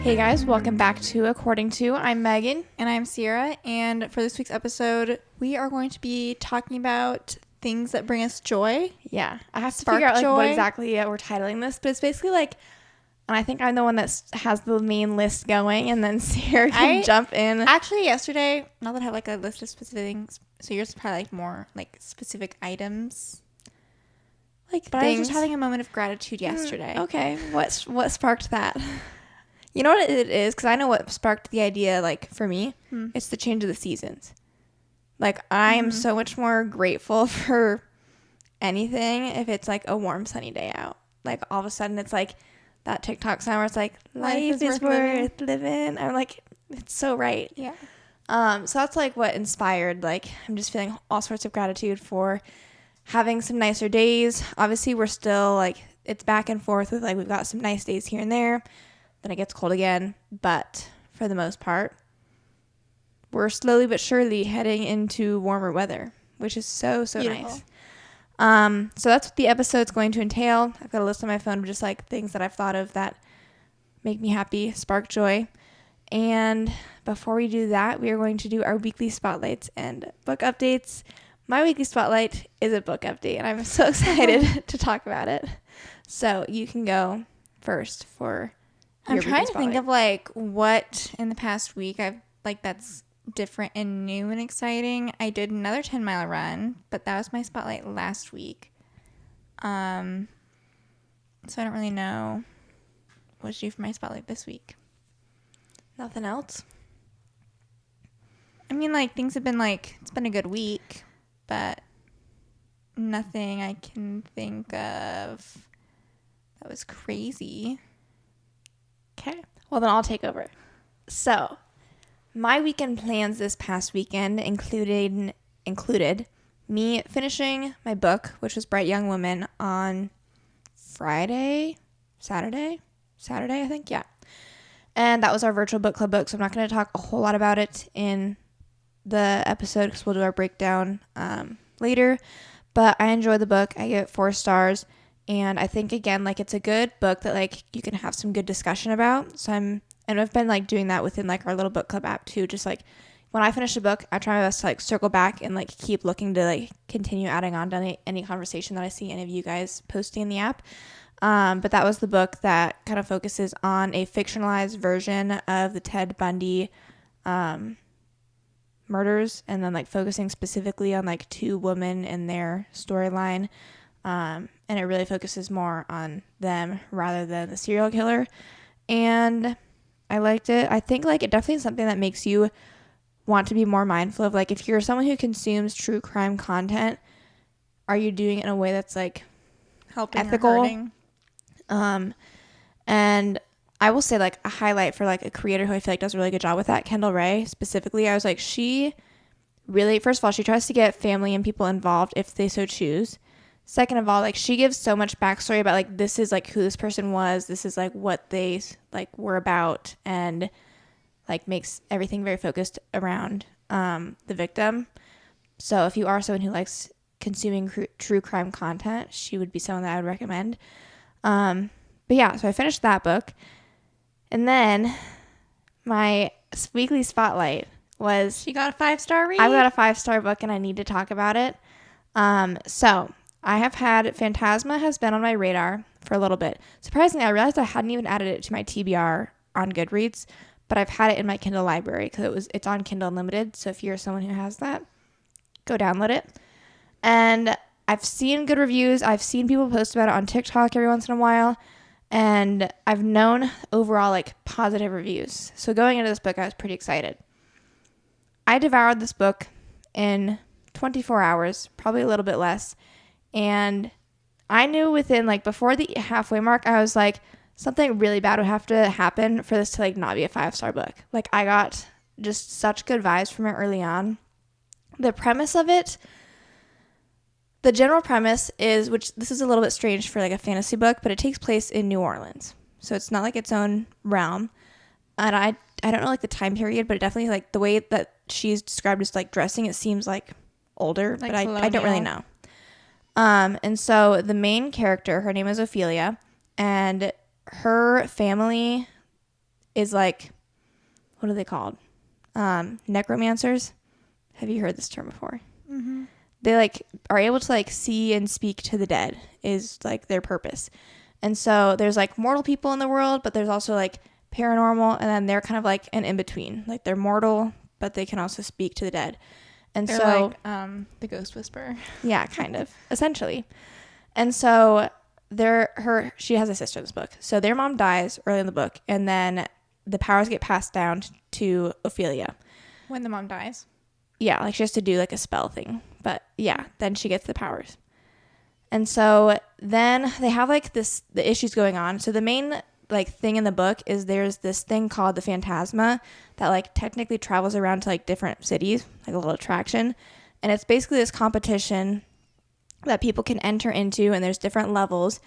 Hey guys, welcome back to According To. I'm Megan. And I'm Ciera, and for this week's episode, we are going to be talking about things that bring us joy. Yeah, I have to Spark figure out joy. what exactly we're titling this, but it's basically and I think I'm the one that has the main list going, and then Ciera can jump in. Actually, yesterday, not that I have a list of specific things, so yours is probably more specific items. But things. I was just having a moment of gratitude yesterday. Okay, what sparked that? You know what it is? Because I know what sparked the idea, for me. It's the change of the seasons. I am so much more grateful for anything if it's, a warm, sunny day out. All of a sudden, it's, that TikTok sound where it's, life is worth living. I'm it's so right. Yeah. So that's, what inspired, I'm just feeling all sorts of gratitude for having some nicer days. Obviously, we're still, it's back and forth with, we've got some nice days here and there. Then it gets cold again, but for the most part, we're slowly but surely heading into warmer weather, which is so Beautiful. nice. So that's what the episode's going to entail. I've got a list on my phone of just things that I've thought of that make me happy, spark joy. And before we do that, we are going to do our weekly spotlights and book updates. My weekly spotlight is a book update, and I'm so excited to talk about it. So you can go first for I'm trying to think of what in the past week I've that's different and new and exciting. I did another 10-mile run, but that was my spotlight last week. So I don't really know what to do for my spotlight this week. Nothing else? I mean, things have been it's been a good week, but nothing I can think of that was crazy. Okay. Well, then I'll take over. So, my weekend plans this past weekend included me finishing my book, which was Bright Young Woman, on Saturday, I think, yeah. And that was our virtual book club book, so I'm not going to talk a whole lot about it in the episode because we'll do our breakdown later. But I enjoyed the book. I give it 4 stars. And I think, again, it's a good book that, you can have some good discussion about. So and I've been, doing that within, our little book club app, too. Just, when I finish a book, I try my best to, circle back and, keep looking to, continue adding on to any conversation that I see any of you guys posting in the app. But that was the book that kind of focuses on a fictionalized version of the Ted Bundy murders. And then, focusing specifically on, 2 women and their storyline. And it really focuses more on them rather than the serial killer. And I liked it. I think it definitely is something that makes you want to be more mindful of if you're someone who consumes true crime content, are you doing it in a way that's helping ethical? Or hurting? And I will say a highlight for a creator who I feel does a really good job with that, Kendall Rae specifically. I was she really, first of all, she tries to get family and people involved if they so choose. Second of all, she gives so much backstory about, this is, who this person was. This is, what they, were about. And, makes everything very focused around the victim. So if you are someone who likes consuming true crime content, she would be someone that I would recommend. But, yeah, so I finished that book. And then my weekly spotlight was... She got a 5-star read? I got a 5-star book, and I need to talk about it. So... I have had Phantasma has been on my radar for a little bit. Surprisingly, I realized I hadn't even added it to my TBR on Goodreads, but I've had it in my Kindle library because it's on Kindle Unlimited. So if you're someone who has that, go download it. And I've seen good reviews. I've seen people post about it on TikTok every once in a while, and I've known overall positive reviews. So going into this book, I was pretty excited. I devoured this book in 24 hours, probably a little bit less. And I knew within, before the halfway mark, I was something really bad would have to happen for this to, not be a 5-star book. I got just such good vibes from it early on. The premise of it, the general premise is, which this is a little bit strange for, a fantasy book, but it takes place in New Orleans. So it's not, its own realm. And I don't know, the time period, but it definitely, the way that she's described as, dressing, it seems, older, but I don't really know. And so the main character, her name is Ophelia, and her family is like, what are they called? Necromancers. Have you heard this term before? Mm-hmm. They like are able to like see and speak to the dead is like their purpose. And so there's like mortal people in the world, but there's also like paranormal, and then they're kind of like an in-between. Like they're mortal, but they can also speak to the dead. And They're so like the Ghost Whisperer. yeah, kind of, essentially. And so she has a sister in this book. So their mom dies early in the book, and then the powers get passed down to Ophelia. When the mom dies. Yeah, like she has to do like a spell thing. But yeah, then she gets the powers. And so then they have like the issues going on. So the main like thing in the book is there's this thing called the Phantasma that like technically travels around to like different cities, like a little attraction. And it's basically this competition that people can enter into, and there's different levels.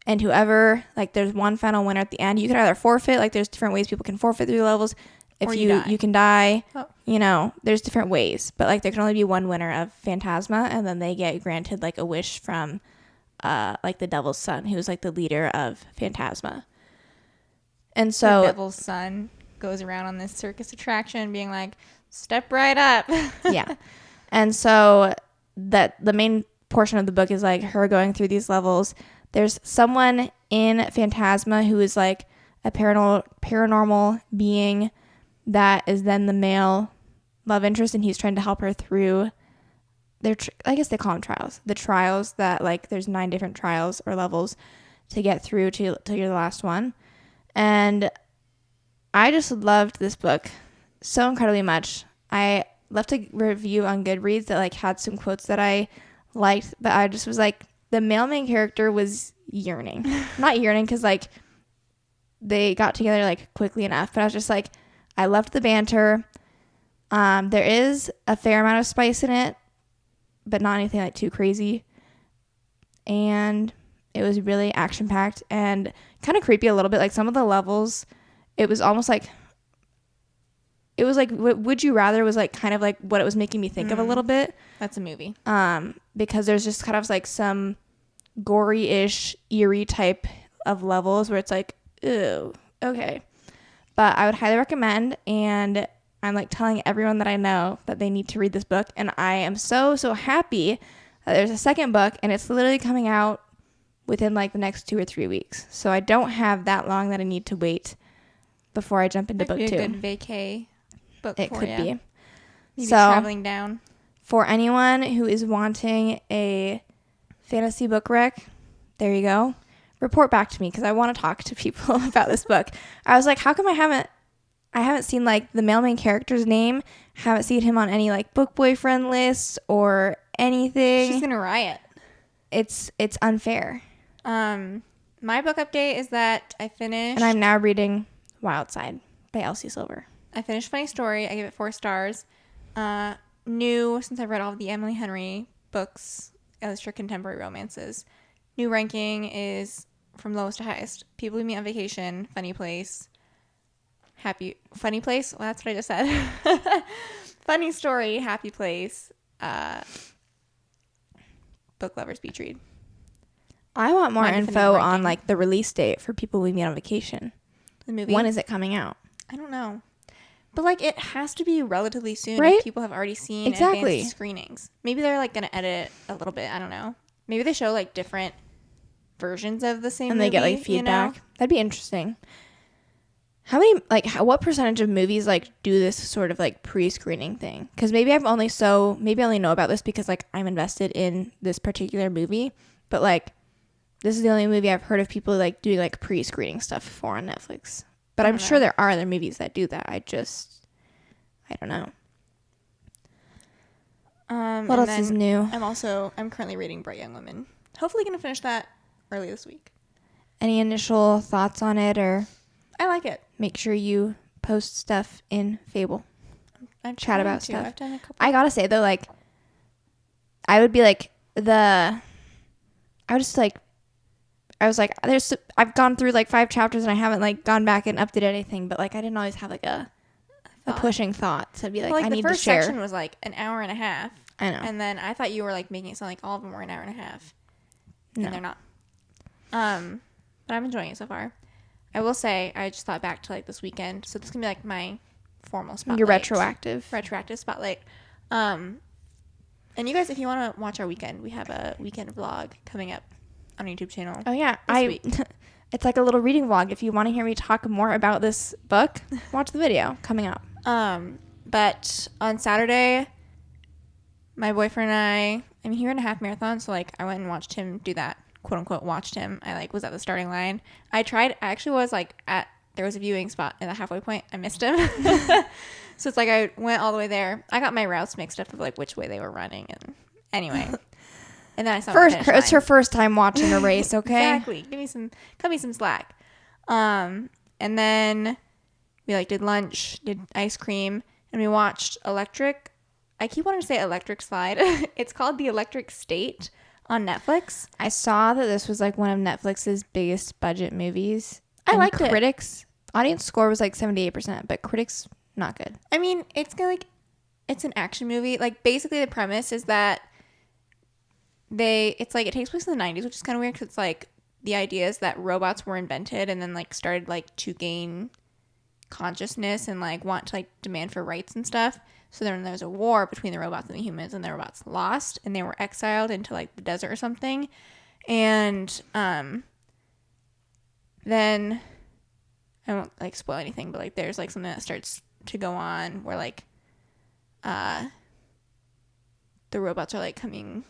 And whoever, like there's one final winner at the end. You can either forfeit, like there's different ways people can forfeit through levels. If or you can die, oh. you know, there's different ways. But like there can only be one winner of Phantasma, and then they get granted like a wish from like the Devil's Son, who's like the leader of Phantasma. And so the Devil's Son goes around on this circus attraction being like, step right up. yeah. And so that the main portion of the book is like her going through these levels. There's someone in Phantasma who is like a paranormal being that is then the male love interest, and he's trying to help her through their I guess they call them trials. The trials that like there's 9 different trials or levels to get through till you're the last one. And I just loved this book so incredibly much. I left a review on Goodreads that like had some quotes that I liked, but I just was like, the male main character was yearning. Not yearning because like they got together like quickly enough, but I was just like, I loved the banter. There is a fair amount of spice in it, but not anything like too crazy. And it was really action packed and kind of creepy a little bit. Like some of the levels, it was almost like, it was like Would You Rather was like kind of like what it was making me think of a little bit. That's a movie. Because there's just kind of like some gory-ish, eerie type of levels where it's like, ew, okay. But I would highly recommend, and I'm like telling everyone that I know that they need to read this book. And I am so, so happy that there's a second book, and it's literally coming out within like the next 2 or 3 weeks. So I don't have that long that I need to wait before I jump into book 2. That could be a good vacay book it for could you. be. Maybe So, traveling down. For anyone who is wanting a fantasy book rec, there you go. Report back to me because I want to talk to people about this book. I was like, how come I haven't seen like the male main character's name, haven't seen him on any like book boyfriend lists or anything. She's gonna riot. It's unfair. My book update is that I finished. And I'm now reading Wild Side by Elsie Silver. I finished Funny Story. I gave it 4 stars. New, since I've read all of the Emily Henry books, at least for contemporary romances. New ranking is from lowest to highest. People Leave Me on Vacation, Funny Place, Funny Place. Well, that's what I just said. Funny Story, Happy Place, Book Lovers Beach Read. I want more My info ranking. on like the release date for People Leave Me on Vacation. The movie. When is it coming out? I don't know. But like it has to be relatively soon Right? if people have already seen Exactly. advanced screenings. Maybe they're like going to edit a little bit. I don't know. Maybe they show like different versions of the same And movie, they get like feedback. You know? That'd be interesting. How many what percentage of movies like do this sort of like pre-screening thing? Because maybe I only know about this because like I'm invested in this particular movie, but like this is the only movie I've heard of people like doing like pre-screening stuff for on Netflix. But I'm sure there are other movies that do that. I don't know. What else is new? I'm currently reading Bright Young Women. Hopefully going to finish that early this week. Any initial thoughts on it, or I like it. make sure you post stuff in Fable. I'm Chat about trying to. stuff. I've done a couple. I gotta say though, like I would be like I've gone through like 5 chapters and I haven't like gone back and updated anything, but like I didn't always have like a pushing thought. So I'd be like, I need to share. The first section was like an hour and a half. I know. And then I thought you were like making it sound like all of them were an hour and a half. No. And they're not. But I'm enjoying it so far. I will say, I just thought back to like this weekend. So this can be like my formal spotlight. Your retroactive spotlight. And you guys, if you want to watch our weekend, we have a weekend vlog coming up on our YouTube channel. Oh yeah, this week. It's like a little reading vlog. If you want to hear me talk more about this book, watch the video coming up. But on Saturday, my boyfriend and I mean, he ran a half marathon, so like I went and watched him do that. "Quote unquote" watched him. I like was at the starting line. I actually was like there was a viewing spot at the halfway point. I missed him. So it's like I went all the way there. I got my routes mixed up of like which way they were running, and anyway. And then I saw it's her first time watching a race, okay? Exactly. Cut me some slack. And then we like did lunch, did ice cream, and we watched Electric. I keep wanting to say Electric Slide. It's called The Electric State on Netflix. I saw that this was like one of Netflix's biggest budget movies. I liked it. Critics audience score was like 78%, but critics not good. I mean, it's an action movie. Like basically the premise is that it takes place in the 90s, which is kind of weird because it's like the idea is that robots were invented and then like started like to gain consciousness and like want to like demand for rights and stuff. So then there's a war between the robots and the humans, and the robots lost and they were exiled into like the desert or something. And then I won't like spoil anything, but like there's like something that starts to go on where like the robots are like coming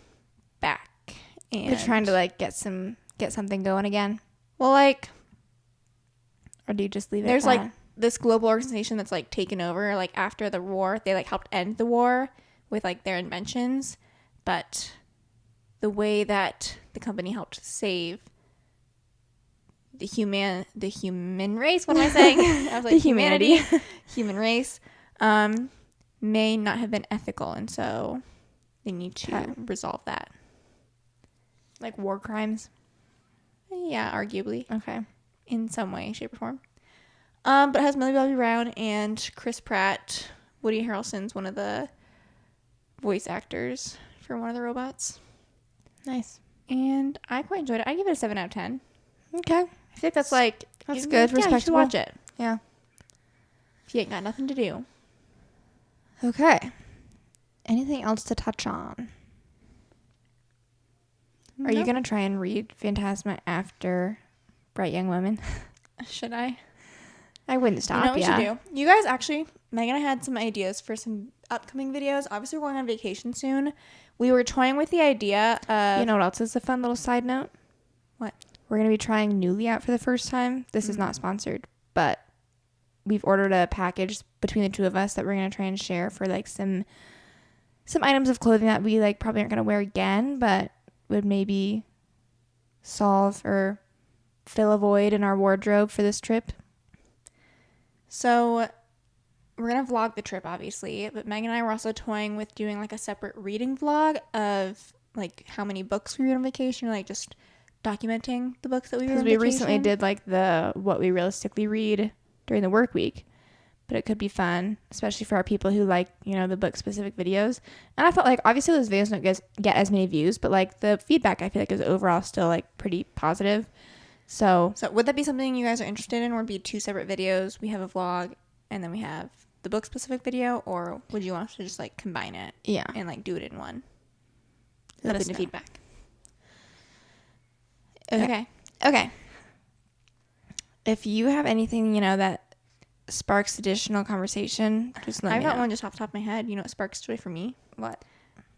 back and They're trying to like get something going again. Well, like, or do you just leave it? There's like this global organization that's like taken over. Like after the war, they like helped end the war with like their inventions, but the way that the company helped save the human race. What am I saying? I was like the humanity, human race, may not have been ethical, and so they need to resolve that. Like war crimes. Yeah, arguably. Okay. In some way, shape, or form. But it has Millie Bobby Brown and Chris Pratt. Woody Harrelson's one of the voice actors for one of the robots. Nice. And I quite enjoyed it. I give it a 7 out of 10. Okay. I think that's like... That's good. Yeah, respectable. you should watch it. Yeah. If you ain't got nothing to do. Okay. Anything else to touch on? Are you going to try and read Phantasma after Bright Young Women? Should I? I wouldn't stop, you know what we should do? You guys actually, Megan and I had some ideas for some upcoming videos. Obviously, we're going on vacation soon. We were toying with the idea of... You know what else is a fun little side note? What? We're going to be trying Newly out for the first time. This is not sponsored, but we've ordered a package between the two of us that we're going to try and share for like some items of clothing that we like probably aren't going to wear again, but would maybe solve or fill a void in our wardrobe for this trip. So we're going to vlog the trip, obviously, but Megan and I were also toying with doing like a separate reading vlog of like how many books we read on vacation, or like just documenting the books that we read on vacation. Because we recently did like the what we realistically read during the work week, but it could be fun, especially for our people who like, you know, the book specific videos. And I felt like obviously those videos don't get as many views, but like the feedback I feel like is overall still like pretty positive. So would that be something you guys are interested in, or would it be 2 separate videos? We have a vlog and then we have the book specific video, or would you want us to just like combine it? Yeah. And like do it in one? Let us Open to know. feedback. Okay. If you have anything, you know, that sparks additional conversation, just let me know. I've got one just off the top of my head. You know what sparks joy for me? What?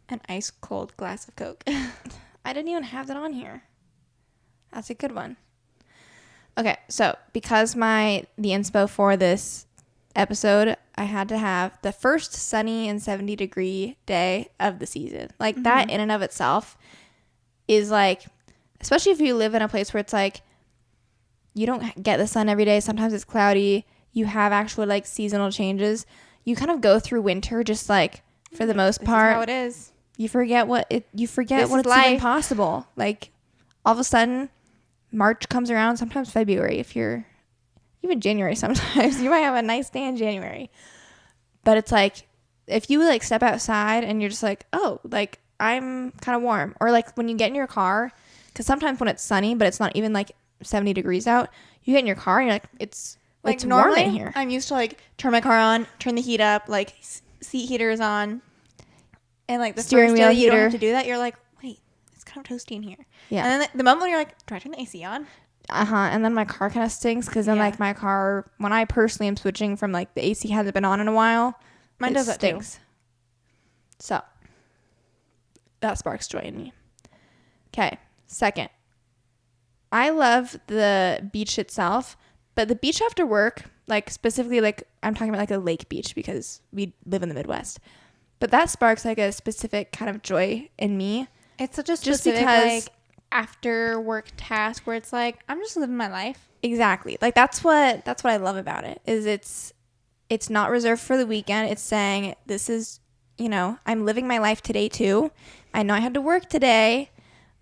An ice cold glass of Coke. I didn't even have that on here. That's a good one. Okay, so because the inspo for this episode, I had to have the first sunny and 70-degree day of the season. Like that in and of itself is like, especially if you live in a place where it's like you don't get the sun every day. Sometimes it's cloudy. You have actual like seasonal changes. You kind of go through winter just like for the most part. This is how it is. You forget what it's even possible. Like all of a sudden March comes around, sometimes February, even January sometimes. You might have a nice day in January. But it's like, if you like step outside and you're just like, oh, I'm kind of warm. Or like when you get in your car, because sometimes when it's sunny, but it's not even like 70 degrees out, you get in your car and you're like, it's normally warm in here. I'm used to like turn my car on, turn the heat up, like seat heaters on, and like the steering first wheel day you don't heater. have to do that, you're like, wait, it's kind of toasty in here. Yeah. And then the moment when you're like, do I turn the AC on? And then my car kind of stinks because then like my car, when I personally am switching from like the AC hasn't been on in a while, mine does that too. So that sparks joy in me. Okay, second, I love the beach itself, but the beach after work, like specifically, like I'm talking about like a lake beach because we live in the Midwest, but that sparks like a specific kind of joy in me. It's such a specific like after work task where it's like, I'm just living my life. Exactly. Like that's what I love about it, is it's not reserved for the weekend. It's saying this is, you know, I'm living my life today too. I know I had to work today,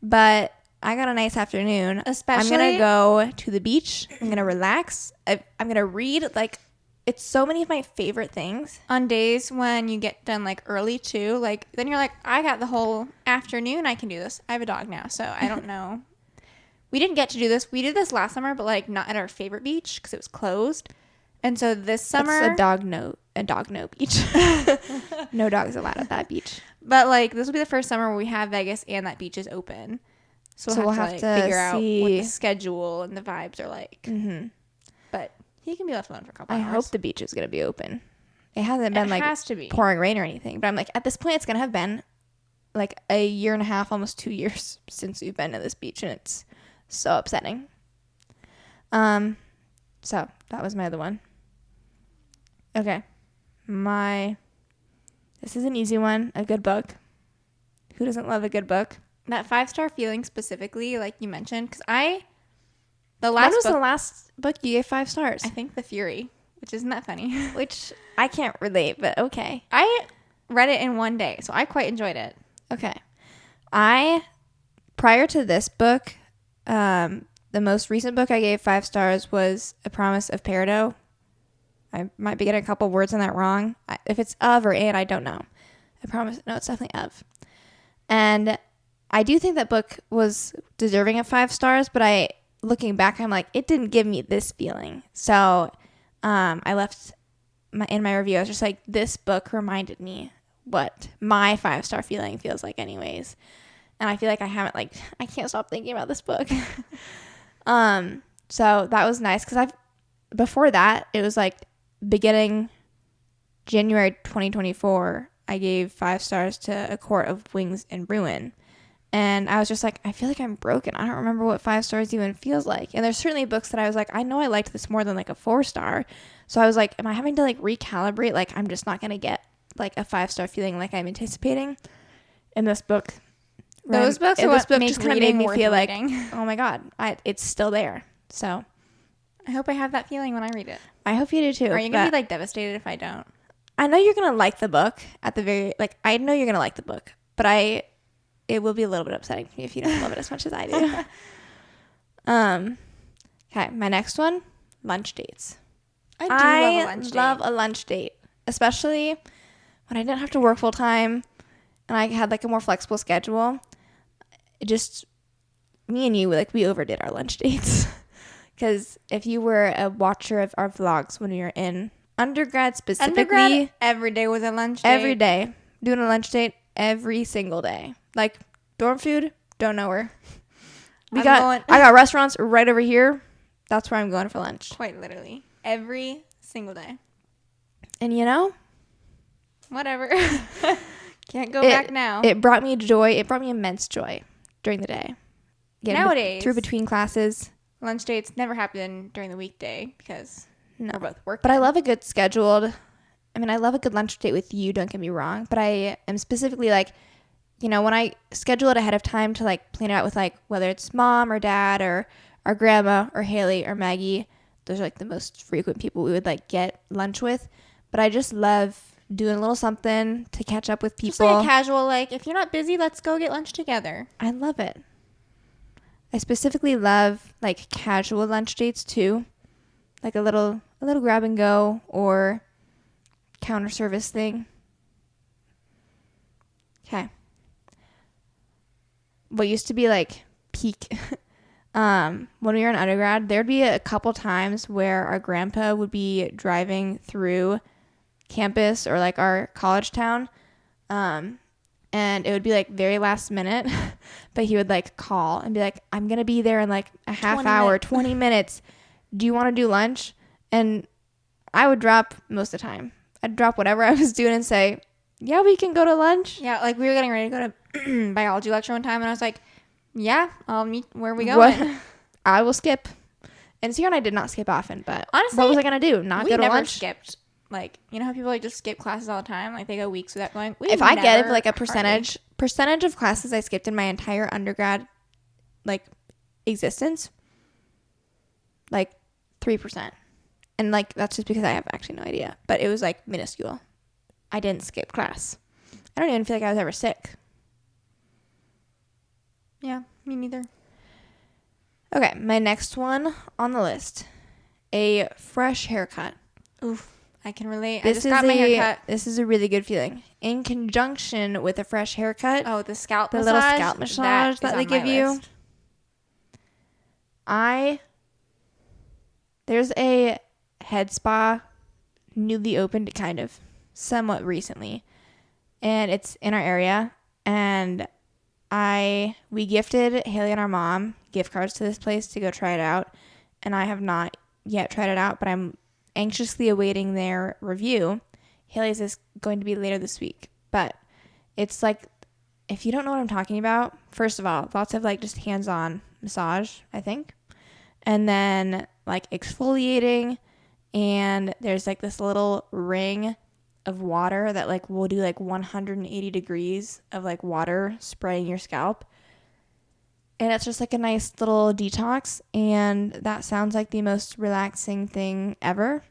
but I got a nice afternoon. Especially, I'm going to go to the beach. I'm going to relax. I'm going to read. Like, it's so many of my favorite things. On days when you get done like early too, like then you're like, I got the whole afternoon. I can do this. I have a dog now, so I don't know. We didn't get to do this. We did this last summer, but like not at our favorite beach because it was closed. And so this summer, it's a dog no beach. No dogs allowed at that beach. But like this will be the first summer where we have Vegas and that beach is open. So we'll have to figure out what the schedule and the vibes are like. Mm-hmm. But he can be left alone for a couple hours. I hope the beach is going to be open. It hasn't been has to be pouring rain or anything. But I'm like, at this point, it's going to have been like a year and a half, almost 2 years since we've been to this beach. And it's so upsetting. So that was my other one. Okay. This is an easy one. A good book. Who doesn't love a good book? That 5-star feeling specifically, like you mentioned, because the last book you gave 5 stars? I think The Fury, which isn't that funny. Which I can't relate, but okay. I read it in one day, so I quite enjoyed it. Okay. Prior to this book, the most recent book I gave 5 stars was A Promise of Peridot. I might be getting a couple words on that wrong. If it's of or and, I don't know. No, it's definitely of. And I do think that book was deserving of 5 stars, but looking back, I'm like, it didn't give me this feeling. So I left in my review, I was just like, this book reminded me what my 5-star feeling feels like anyways. And I feel like I can't stop thinking about this book. So that was nice because before that, it was like beginning January 2024, I gave 5 stars to A Court of Wings and Ruin. And I was just like, I feel like I'm broken. I don't remember what 5 stars even feels like. And there's certainly books that I was like, I know I liked this more than like a 4-star. So I was like, am I having to like recalibrate? Like, I'm just not going to get like a 5-star feeling like I'm anticipating. In this book, those books are what make just kind of made me feel like, oh my God, it's still there. So I hope I have that feeling when I read it. I hope you do too. Are you going to be like devastated if I don't? I know you're going to like the book I know you're going to like the book, but it will be a little bit upsetting to me if you don't love it as much as I do. Okay, my next one, lunch dates. I love a lunch date, especially when I didn't have to work full time and I had like a more flexible schedule. It just, me and you, like we overdid our lunch dates. Because if you were a watcher of our vlogs when we were in undergrad specifically, every day was a lunch date. Every day. Doing a lunch date every single day. Like dorm food, don't know where. I got restaurants right over here. That's where I'm going for lunch. Quite literally. Every single day. And you know? Whatever. Can't go back now. It brought me joy. It brought me immense joy during the day. Nowadays. Through between classes. Lunch dates never happen during the weekday because we're both working. But I love a good I love a good lunch date with you, don't get me wrong. But I am specifically like, you know, when I schedule it ahead of time to like plan it out with like whether it's mom or dad or our grandma or Haley or Maggie, those are like the most frequent people we would like get lunch with. But I just love doing a little something to catch up with people. Just like a casual, like if you're not busy, let's go get lunch together. I love it. I specifically love like casual lunch dates too. Like a little grab and go or counter service thing. Okay. What used to be like peak when we were in undergrad, there'd be a couple times where our grandpa would be driving through campus or like our college town. And it would be like very last minute, but he would like call and be like, I'm going to be there in like a half hour, 20 minutes. Do you want to do lunch? And I would drop most of the time. I'd drop whatever I was doing and say, yeah, we can go to lunch. Yeah, like we were getting ready to go to biology lecture one time, and I was like, yeah, I'll meet, where are we going? I will skip. And Ciera and I did not skip often, but honestly, what was I going to do? Not go to lunch? Skipped. Like, you know how people like just skip classes all the time? Like they go weeks without going. If I get like a percentage of classes I skipped in my entire undergrad like existence, like 3%. And like that's just because I have actually no idea. But it was like minuscule. I didn't skip class. I don't even feel like I was ever sick. Yeah, me neither. Okay, my next one on the list. A fresh haircut. Oof. I can relate. I just got my haircut. This is a really good feeling. In conjunction with a fresh haircut. Oh, the scalp massage. The little scalp massage that they give you. There's a head spa newly opened kind of somewhat recently. And it's in our area. And we gifted Haley and our mom gift cards to this place to go try it out. And I have not yet tried it out, but I'm anxiously awaiting their review. Haley's is going to be later this week, but it's like, if you don't know what I'm talking about, first of all, lots of like just hands-on massage, I think, and then like exfoliating, and there's like this little ring of water that like will do like 180 degrees of like water spraying your scalp. And it's just like a nice little detox. And that sounds like the most relaxing thing ever.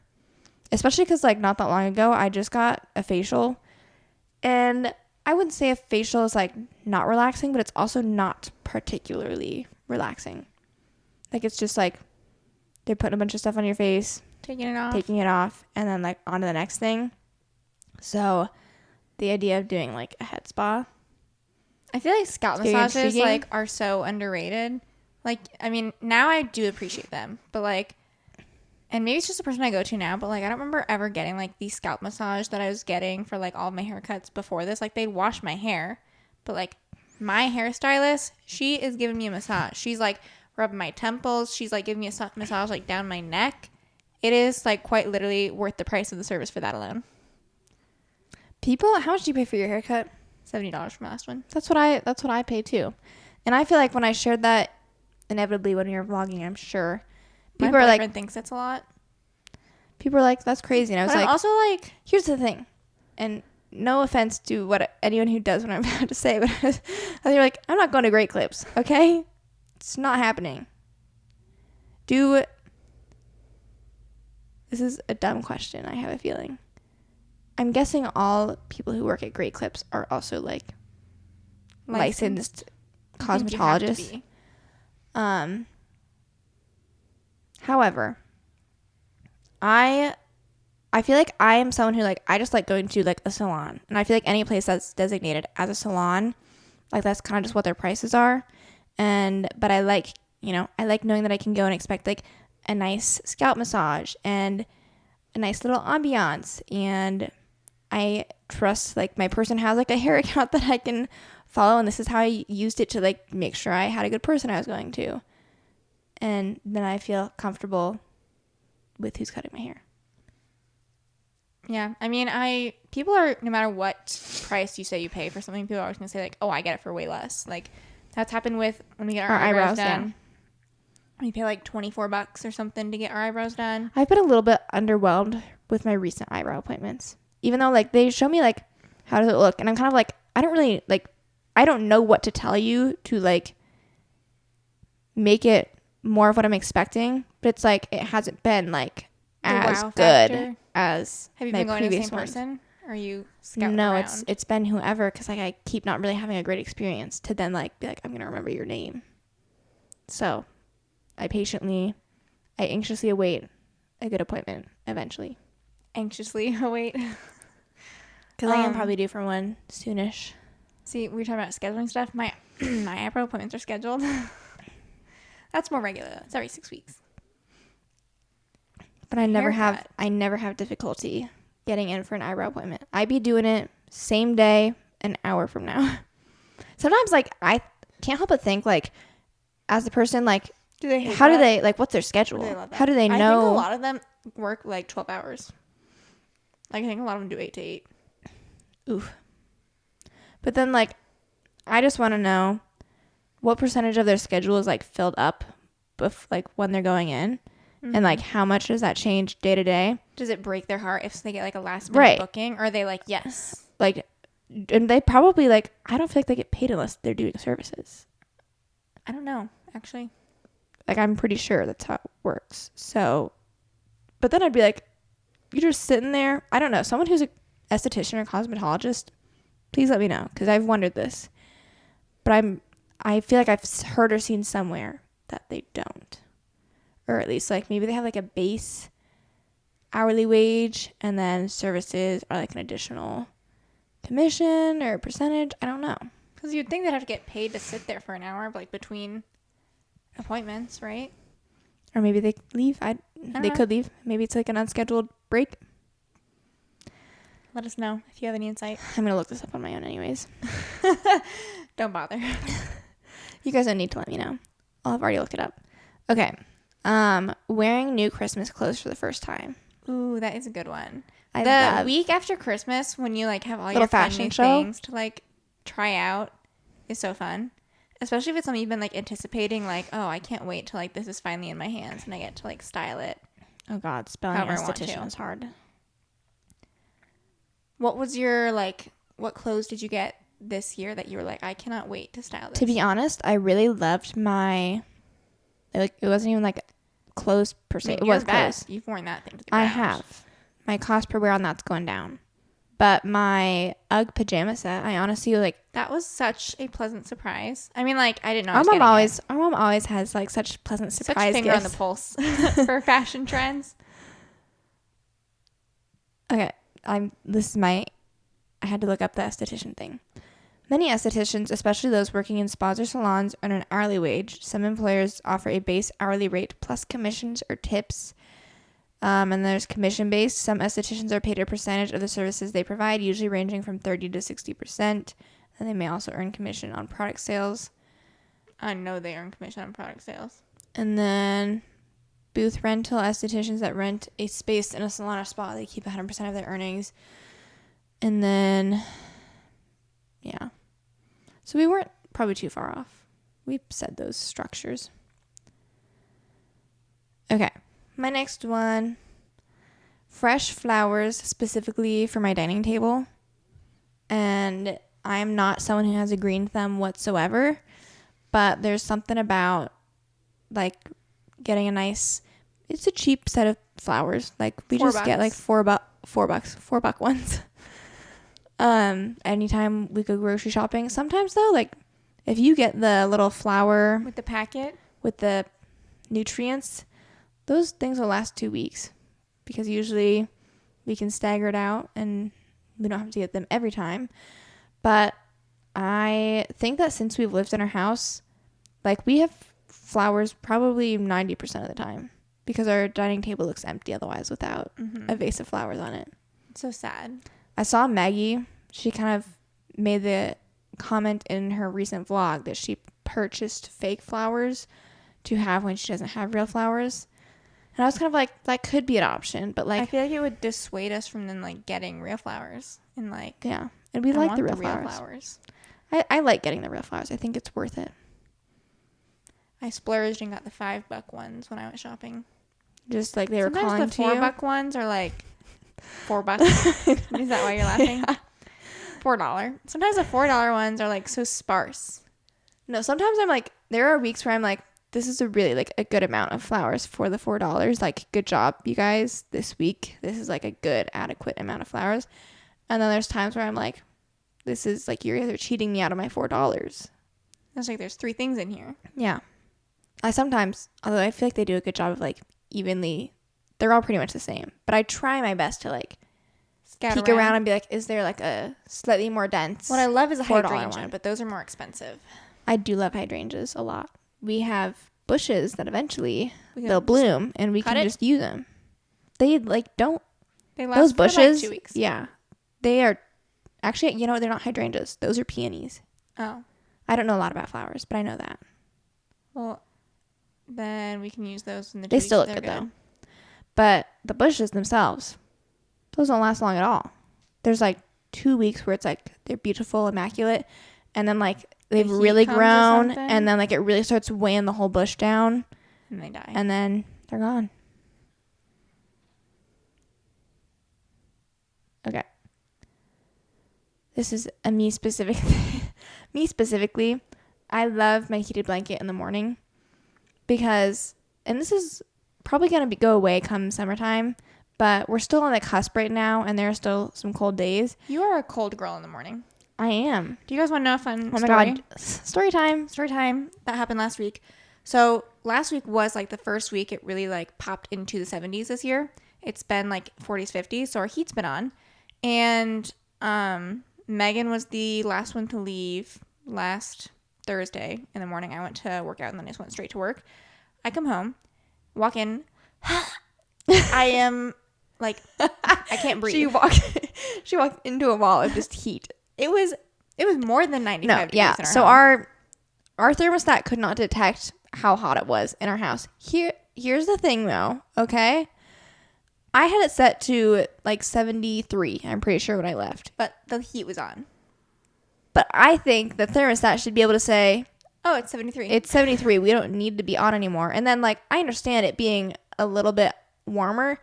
Especially because like not that long ago, I just got a facial. And I wouldn't say a facial is like not relaxing, but it's also not particularly relaxing. Like it's just like they're putting a bunch of stuff on your face. Taking it off. And then like on to the next thing. So the idea of doing like a head spa. I feel like scalp massages like are so underrated. Like, I mean, now I do appreciate them, but like, and maybe it's just the person I go to now, but like, I don't remember ever getting like the scalp massage that I was getting for like all of my haircuts before this. Like, they'd wash my hair, but like my hairstylist, she is giving me a massage. She's like rubbing my temples. She's like giving me a massage like down my neck. It is like quite literally worth the price of the service for that alone. How much do you pay for your haircut? $70 from last one. That's what I pay too. And I feel like when I shared that, inevitably when we were vlogging, I'm sure people are like, thinks that's a lot. People are like, that's crazy. And I was but like, I'm also like, here's the thing, and no offense to anyone who does what I'm about to say, but you're like, I'm not going to Great Clips, okay? It's not happening. This is a dumb question. I have a feeling. I'm guessing all people who work at Great Clips are also like licensed cosmetologists. However, I feel like I am someone who like, I just like going to like a salon, and I feel like any place that's designated as a salon, like that's kind of just what their prices are. But I like, I like knowing that I can go and expect like a nice scalp massage and a nice little ambiance, and I trust like my person has like a hair account that I can follow, and this is how I used it to like make sure I had a good person I was going to, and then I feel comfortable with who's cutting my hair. Yeah, I mean, people are, no matter what price you say you pay for something, people are always gonna say like, oh, I get it for way less. Like that's happened with when we get our eyebrows done. We pay like $24 or something to get our eyebrows done. I've been a little bit underwhelmed with my recent eyebrow appointments. Even though like they show me like how does it look, and I'm kind of like, I don't know what to tell you to like make it more of what I'm expecting, but it's like it hasn't been like as good as have you been going to the same person, or are you scouting around? It's been whoever, because like I keep not really having a great experience to then like be like, I'm gonna remember your name. So I anxiously await a good appointment eventually. Anxiously await. Because I am probably due for one soonish. See, we were talking about scheduling stuff. My eyebrow appointments are scheduled. That's more regular. It's every 6 weeks. But I never have difficulty getting in for an eyebrow appointment. I be doing it same day, an hour from now. Sometimes, like, I can't help but think, like, as a person, like, do they like, what's their schedule? Do they love that? How do they know? I think a lot of them work like 12 hours. Like, I think a lot of them do 8 to 8. Oof. But then, like, I just want to know what percentage of their schedule is, like, filled up, like, when they're going in. Mm-hmm. And, like, how much does that change day to day? Does it break their heart if they get, like, a last-minute booking? Or are they like, yes? Like, and they probably, like, I don't feel like they get paid unless they're doing services. I don't know, actually. Like, I'm pretty sure that's how it works. So, but then I'd be like, you're just sitting there. I don't know. Someone who's an esthetician or cosmetologist, please let me know, because I've wondered this. But I feel like I've heard or seen somewhere that they don't. Or at least, like, maybe they have, like, a base hourly wage, and then services are, like, an additional commission or percentage. I don't know. Because you'd think they'd have to get paid to sit there for an hour, like, between appointments, right? Or maybe they leave. They could leave. Maybe it's, like, an unscheduled break. Let us know if you have any insight. I'm going to look this up on my own anyways. Don't bother. You guys don't need to let me know. I've already looked it up. Okay. Wearing new Christmas clothes for the first time. Ooh, that is a good one. I the love week after Christmas, when you, like, have all little your fun fashion new show things to, like, try out, is so fun. Especially if it's something you've been, like, anticipating, like, oh, I can't wait till, like, this is finally in my hands and I get to, like, style it. Oh God, spelling esthetician is hard. What was your, like, what clothes did you get this year that you were like, I cannot wait to style this? To be honest, I really loved my, like, it wasn't even like clothes per se. It was clothes. You've worn that thing to the ground. I have. My cost per wear on that's going down. But my UGG pajama set, I honestly, like, that was such a pleasant surprise. I mean, like, I didn't know. Our mom always has, like, such pleasant surprise such finger gifts on the pulse for fashion trends. Okay, I had to look up the esthetician thing. Many estheticians, especially those working in spas or salons, earn an hourly wage. Some employers offer a base hourly rate plus commissions or tips. And there's commission-based. Some estheticians are paid a percentage of the services they provide, usually ranging from 30 to 60%. And they may also earn commission on product sales. I know they earn commission on product sales. And then booth rental, estheticians that rent a space in a salon or spa, they keep 100% of their earnings. And then, yeah. So we weren't probably too far off. We said those structures. Okay. My next one, fresh flowers specifically for my dining table. And I'm not someone who has a green thumb whatsoever, but there's something about, like, getting a nice, it's a cheap set of flowers. Like, we just get like $4 ones. Anytime we go grocery shopping. Sometimes though, like, if you get the little flower with the packet with the nutrients, those things will last 2 weeks, because usually we can stagger it out and we don't have to get them every time. But I think that since we've lived in our house, like, we have flowers probably 90% of the time, because our dining table looks empty otherwise without a vase of flowers on it. It's so sad. I saw Maggie. She kind of made the comment in her recent vlog that she purchased fake flowers to have when she doesn't have real flowers. And I was kind of like, that could be an option, but, like, I feel like it would dissuade us from then, like, getting real flowers and, like, yeah, and we like the real flowers. I like getting the real flowers. I think it's worth it. I splurged and got the $5 ones when I went shopping. Just like they were calling to you. Sometimes the $4 ones are like $4. Is that why you're laughing? Yeah. $4. Sometimes the $4 ones are, like, so sparse. No, sometimes I'm like, there are weeks where I'm like, this is a really, like, a good amount of flowers for the $4. Like, good job, you guys, this week. This is, like, a good, adequate amount of flowers. And then there's times where I'm like, this is, like, you're either cheating me out of my $4. It's like there's 3 things in here. Yeah. I sometimes, although I feel like they do a good job of, like, evenly, they're all pretty much the same. But I try my best to, like, peek around and be like, is there, like, a slightly more dense What I love is a hydrangea, one? but those are more expensive. I do love hydrangeas a lot. We have bushes that eventually We they'll can bloom and we cut can it? just use them. They like don't They last those for bushes. like 2 weeks. Yeah, they are actually. You know, they're not hydrangeas. Those are peonies. Oh. I don't know a lot about flowers, but I know that. Well, then we can use those in the 2 They weeks still that look they're good though. But the bushes themselves, those don't last long at all. There's like 2 weeks where it's like they're beautiful, immaculate, and then like they've heat really comes or grown, something? and then like it really starts weighing the whole bush down, And they die. and then they're gone. Okay. This is a me specific me specifically. I love my heated blanket in the morning because, and this is probably going to go away come summertime, but we're still on the cusp right now and there are still some cold days. You are a cold girl in the morning. I am. Do you guys want to know a fun Oh my story? God. Story time. Story time. That happened last week. So last week was like the first week it really like popped into the 70s this year. It's been like 40s, 50s. So our heat's been on. And Megan was the last one to leave last Thursday in the morning. I went to work out and then I just went straight to work. I come home, walk in. I am like, I can't breathe. She walked into a wall of just heat. It was more than 95 No, degrees yeah. in our So home. our thermostat could not detect how hot it was in our house. Here's the thing though, okay? I had it set to like 73, I'm pretty sure, when I left. But the heat was on. But I think the thermostat should be able to say, Oh, it's 73. it's 73. We don't need to be on anymore. And then, like, I understand it being a little bit warmer.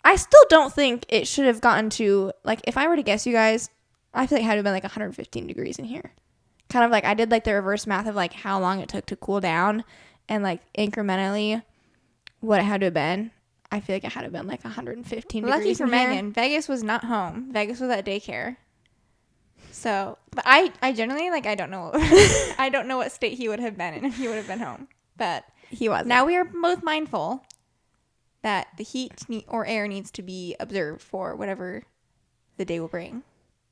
I still don't think it should have gotten to, like, if I were to guess you guys, I feel like it had to have been like 115 degrees in here. Kind of like I did like the reverse math of like how long it took to cool down and like incrementally what it had to have been. I feel like it had to have been like 115 Lucky degrees for in here. Megan, Vegas was not home. Vegas was at daycare. So, but I generally like I don't know. I don't know what state he would have been in if he would have been home. But He wasn't. now we are both mindful that the heat or air needs to be observed for whatever the day will bring.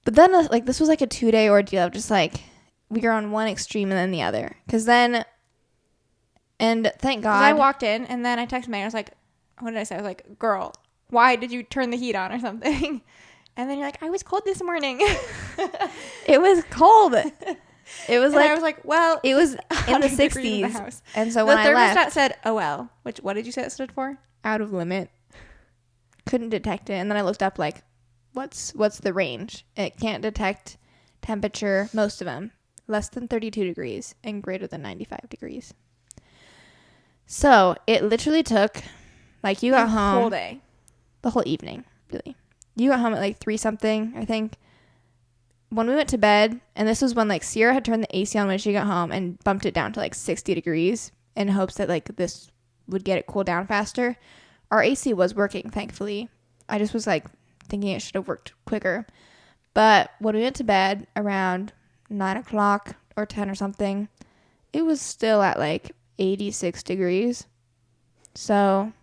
But then, like, this was like a 2-day ordeal of just like, we were on one extreme and then the other. Because then, and thank God. I walked in and then I texted Megan. I was like, what did I say? I was like, girl, why did you turn the heat on or something? And then you're like, I was cold this morning. It was cold. It was And like, I was like, well, it was in the 100 degrees in 60s. the house. And so The when I thermostat left, said OL, which what did you say it stood for? out of limit, couldn't detect it. And then I looked up like, what's the range? It can't detect temperature, most of them, less than 32 degrees and greater than 95 degrees. So it literally took, like, you got The home whole day. the whole evening, really. You got home at like 3 something, I think. When we went to bed, and this was when like Ciera had turned the AC on when she got home and bumped it down to like 60 degrees in hopes that like this would get it cooled down faster. Our AC was working, thankfully. I just was like thinking it should have worked quicker. But when we went to bed around 9 o'clock or 10 or something, it was still at like 86 degrees. So,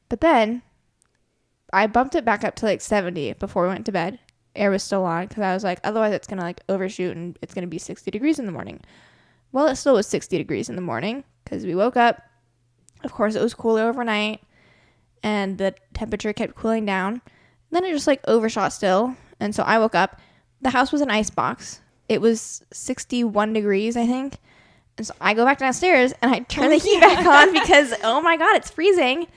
but then I bumped it back up to like 70 before we went to bed. Air was still on because I was like, otherwise it's going to like overshoot and it's going to be 60 degrees in the morning. Well, it still was 60 degrees in the morning because we woke up. Of course, it was cooler overnight and the temperature kept cooling down. Then it just like overshot still. And so I woke up. The house was an ice box. It was 61 degrees, I think. And so I go back downstairs and I turn the heat back on because, oh my God, it's freezing.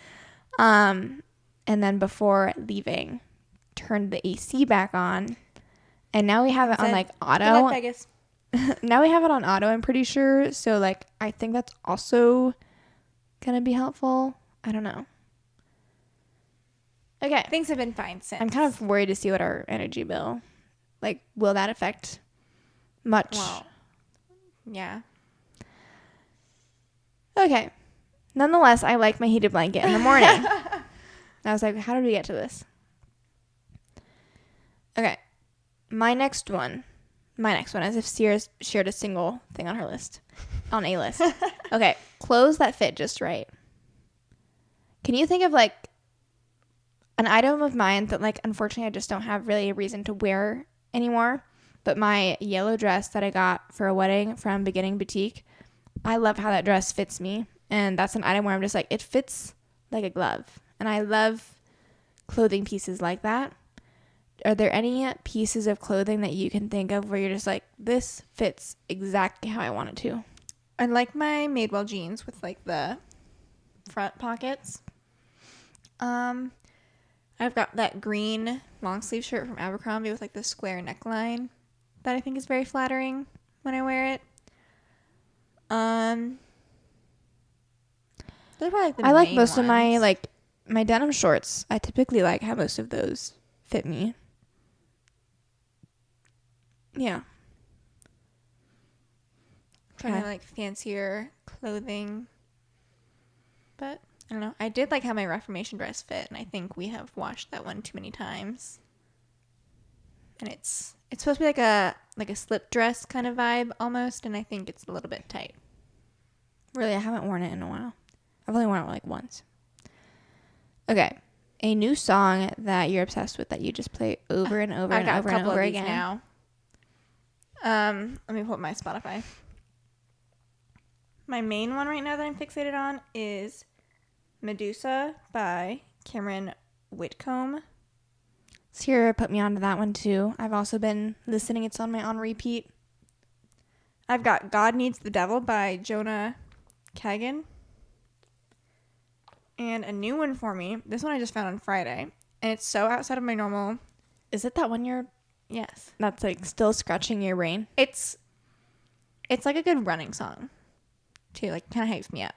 And then before leaving, turned the AC back on. And now we have it on like auto. Vegas. Now we have it on auto, I'm pretty sure. So like, I think that's also going to be helpful. I don't know. Okay. Things have been fine since. I'm kind of worried to see what our energy bill, like, will that affect much? Well, yeah. Okay. Nonetheless, I like my heated blanket in the morning. I was like, how did we get to this? Okay. My next one, as if Ciera's shared a single thing on her list, on a list. Okay. Clothes that fit just right. Can you think of like an item of mine that like, unfortunately, I just don't have really a reason to wear anymore? But my yellow dress that I got for a wedding from Beginning Boutique, I love how that dress fits me. And that's an item where I'm just like, it fits like a glove. And I love clothing pieces like that. Are there any pieces of clothing that you can think of where you're just like, this fits exactly how I want it to? I like my Madewell jeans with like the front pockets. I've got that green long sleeve shirt from Abercrombie with like the square neckline that I think is very flattering when I wear it. Those are probably like the I like main most of my ones. like my denim shorts. I typically like how most of those fit me. Yeah. Trying to like fancier clothing, but I don't know. I did like how my Reformation dress fit, and I think we have washed that one too many times. And it's supposed to be like a slip dress kind of vibe almost, and I think it's a little bit tight. Really, I haven't worn it in a while. I've only worn it like once. Okay. A new song that you're obsessed with that you just play over and over and over and over again. Now. Let me pull up my Spotify. My main one right now that I'm fixated on is Medusa by Cameron Whitcomb. Ciera put me onto that one too. I've also been listening. It's on my on repeat. I've got God Needs the Devil by Jonah Kagan. And a new one for me. This one I just found on Friday. And it's so outside of my normal. Is it that one Yes. that's like still scratching your brain? It's like a good running song too. Like kind of hypes me up.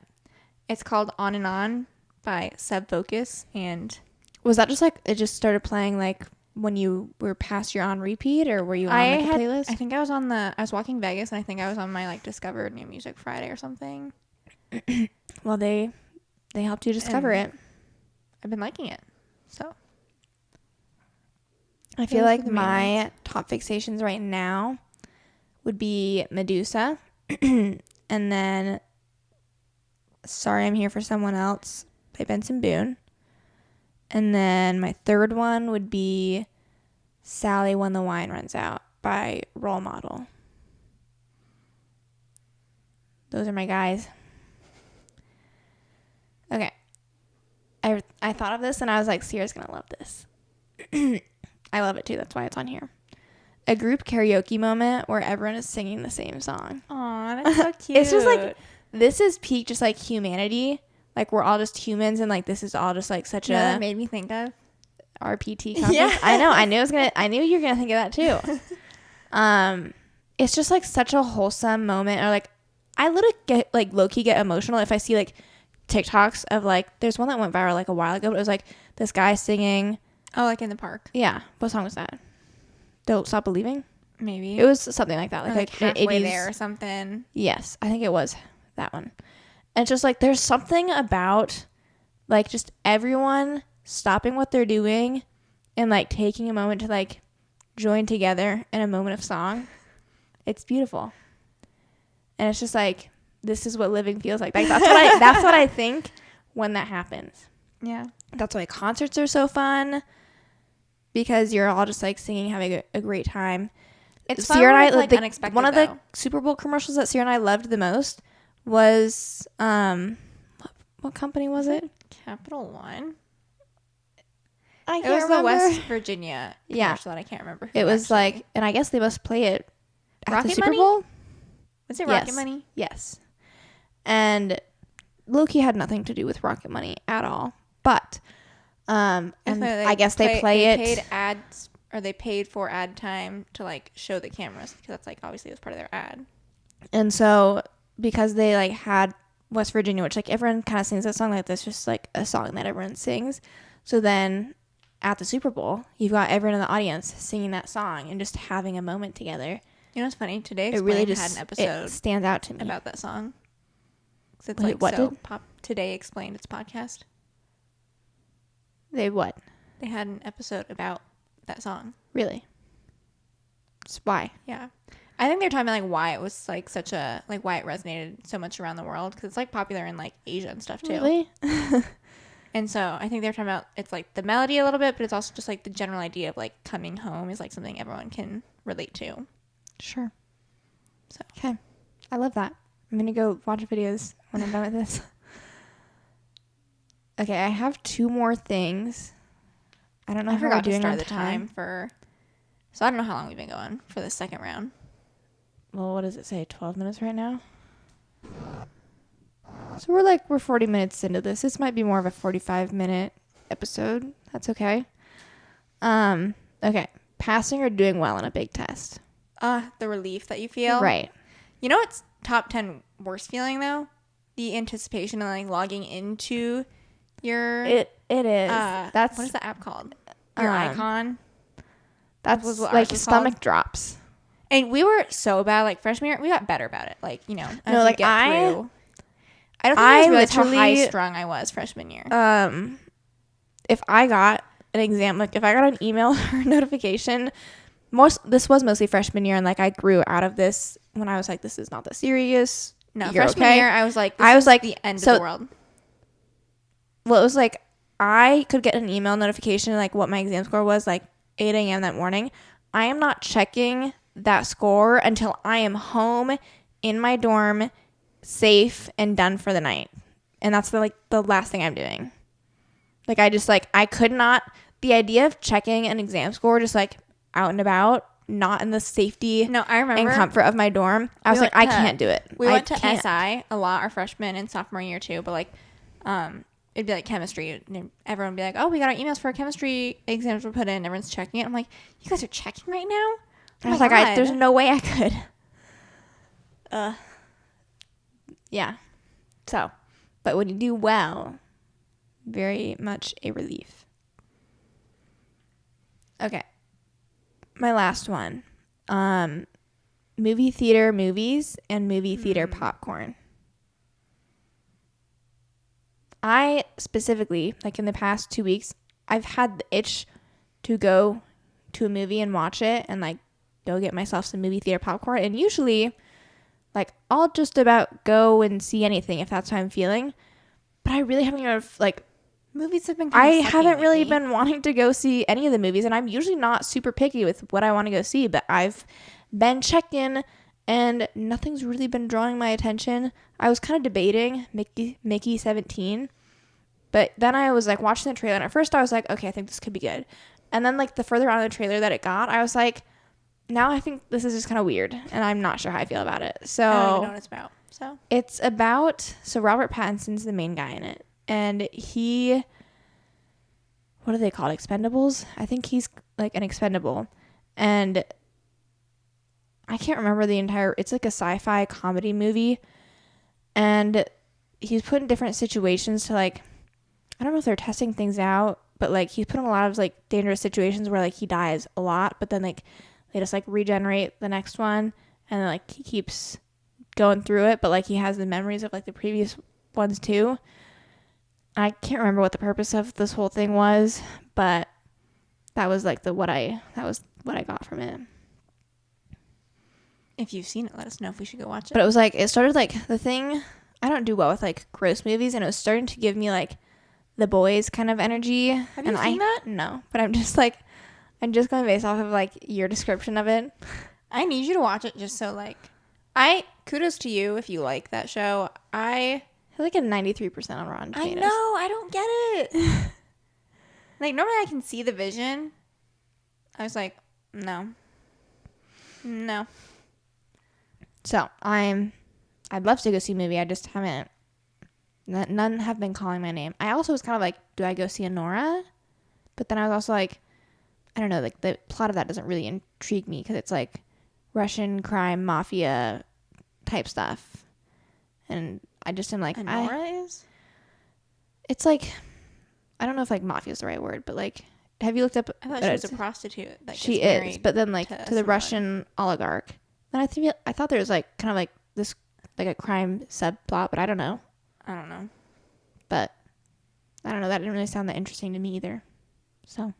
It's called On and On by Sub Focus. And Was that just like it just started playing like when you were past your on repeat, or were you on like a playlist? I think I was walking Vegas, and I think I was on my like Discover New Music Friday or something. Well, they helped you discover it. I've been liking it. So I feel like my top fixations right now would be Medusa, and then Sorry I'm Here for Someone Else by Benson Boone. And then my third one would be Sally When the Wine Runs Out by Role Model. Those are my guys. Okay. I thought of this and I was like, Ciera's going to love this. I love it too. That's why it's on here. A group karaoke moment where everyone is singing the same song. Aw, that's so cute. It's just like, this is peak just like humanity. Like we're all just humans and like this is all just like such that made me think of RPT conference. Yeah. I know. I knew you were gonna think of that too. It's just like such a wholesome moment. Or like I literally get like low key get emotional if I see like TikToks of like there's one that went viral like a while ago, but it was like this guy singing. Oh, like in the park. Yeah. What song was that? Don't Stop Believing? Maybe. It was something like that. Like halfway there or something. Yes. I think it was that one. And it's just like there's something about like just everyone stopping what they're doing and like taking a moment to like join together in a moment of song. It's beautiful. And it's just like this is what living feels like. Like that's what I think when that happens. Yeah. That's why concerts are so fun because you're all just like singing, having a great time. It's fun when it's like unexpected. One of the Super Bowl commercials that Ciera and I loved the most was what company was it? Capital One. I can't remember. remember. The West Virginia commercial that I can't remember. It was like, and I guess they must play it at the Super Money? Bowl. Was it Rocket Money? Yes. And Loki had nothing to do with Rocket Money at all. But and I guess they paid ads, or they paid for ad time to like show the cameras because that's like obviously it was part of their ad. And so because they like had West Virginia, which like everyone kind of sings that song, like that's just like a song that everyone sings. So then at the Super Bowl, you've got everyone in the audience singing that song and just having a moment together. You know what's funny? Today it really just had an episode it stands out to me about that song. It's Wait, what did? Today Explained, its podcast. They what? They had an episode about that song. Really? Just why? Yeah. I think they're talking about like why it was like such a like why it resonated so much around the world because it's like popular in like Asia and stuff too. Really? And so I think they're talking about it's like the melody a little bit, but it's also just like the general idea of like coming home is like something everyone can relate to. Sure. So okay, I love that. I'm gonna go watch videos when I'm done with this. Okay, I have 2 more things. I don't know I how we're forgot to doing start on the time for. So I don't know how long we've been going for the second round. Well, what does it say? 12 minutes right now? So we're 40 minutes into this. This might be more of a 45-minute episode. That's okay. Okay. Passing or doing well on a big test. The relief that you feel. Right. You know what's top 10 worst feeling though? The anticipation of like logging into your It is. That's what is the app called? Your icon. That's was what like ours was stomach called. drops. And we were so bad like freshman year. We got better about it. Like, you know, as No, you like get through. I don't think I I realized how literally- high strung I was freshman year. If I got an exam, like if I got an email or notification, this was mostly freshman year, and like I grew out of this when I was like, this is not that serious. No, You're freshman okay. year I was like, this is the end of the world. Well, it was like I could get an email notification like what my exam score was like 8 a.m. that morning. I am not checking that score until I am home in my dorm, safe and done for the night. And that's the last thing I'm doing. Like I could not, the idea of checking an exam score just like out and about, not in the safety I remember and comfort of my dorm. I was like, I can't do it. We went to SI a lot our freshman and sophomore year too, but like it'd be like chemistry and everyone would be like, oh, we got our emails for our chemistry exams were put in, everyone's checking it. I'm like, you guys are checking right now? I was like, there's no way I could. Yeah. So, but when you do well, very much a relief. Okay. My last one. Movie theater movies and movie theater popcorn. I specifically, like in the past 2 weeks, I've had the itch to go to a movie and watch it and like go get myself some movie theater popcorn. And usually, like, I'll just about go and see anything if that's how I'm feeling. But I really haven't even, like, movies have been I haven't really been wanting to go see any of the movies. And I'm usually not super picky with what I want to go see. But I've been checking and nothing's really been drawing my attention. I was kind of debating Mickey 17. But then I was, like, watching the trailer. And at first I was like, okay, I think this could be good. And then, like, the further on in the trailer that it got, I was like, now I think this is just kind of weird, and I'm not sure how I feel about it. So I don't even know what it's about. It's about, Robert Pattinson's the main guy in it, and what are they called? Expendables? I think he's like an expendable, and I can't remember it's like a sci-fi comedy movie, and he's put in different situations to like, I don't know if they're testing things out, but like he's put in a lot of like dangerous situations where like he dies a lot, but then like they just like regenerate the next one, and then like he keeps going through it, but like he has the memories of like the previous ones too. I can't remember what the purpose of this whole thing was, but that was like what I got from it. If you've seen it, let us know if we should go watch it. But it was like, it started like the thing, I don't do well with like gross movies, and it was starting to give me like The Boys kind of energy. Have you seen that? No, but I'm just going based off of like your description of it. I need you to watch it just so like, kudos to you if you like that show. I have like a 93% on Rotten Tomatoes. I know, I don't get it. Like normally I can see the vision. I was like, no. So I'd love to go see a movie. I just haven't. None have been calling my name. I also was kind of like, do I go see Anora? But then I was also like, I don't know, like the plot of that doesn't really intrigue me because it's like Russian crime mafia type stuff, and I just am like, Anora is. It's like, I don't know if like mafia is the right word, but like, have you looked up? I thought she was a prostitute. That she is, but then like to the Russian oligarch. And I thought there was like kind of like this like a crime subplot, but I don't know. But I don't know. That didn't really sound that interesting to me either. So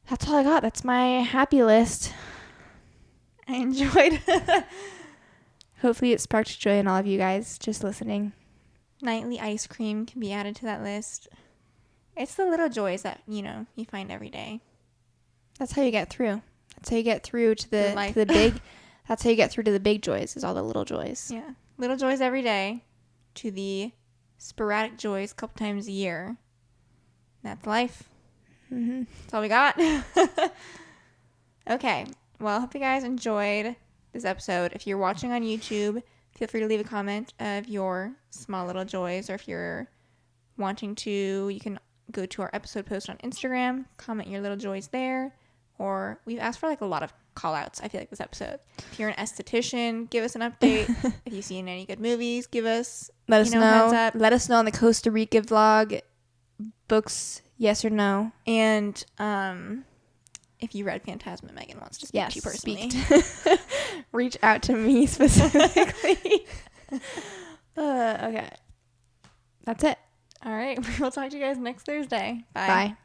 that's all I got. That's my happy list. I enjoyed. Hopefully it sparked joy in all of you guys just listening. Nightly ice cream can be added to that list. It's the little joys that, you find every day. That's how you get through. That's how you get through to the big. That's how you get through to the big joys, is all the little joys. Yeah. Little joys every day to the sporadic joys a couple times a year. That's life. Mm-hmm. That's all we got. Okay. Well, I hope you guys enjoyed this episode. If you're watching on YouTube, feel free to leave a comment of your small little joys, or if you're wanting to, you can go to our episode post on Instagram, comment your little joys there, or we've asked for like a lot of call outs, I feel like, this episode. If you're an esthetician, give us an update. If you've seen any good movies, give us Let us know. heads up. Let us know on the Costa Rica vlog. Books, yes or no. And if you read Phantasma, Megan wants to speak to you personally. Reach out to me specifically. Okay. That's it. All right. We'll talk to you guys next Thursday. Bye. Bye.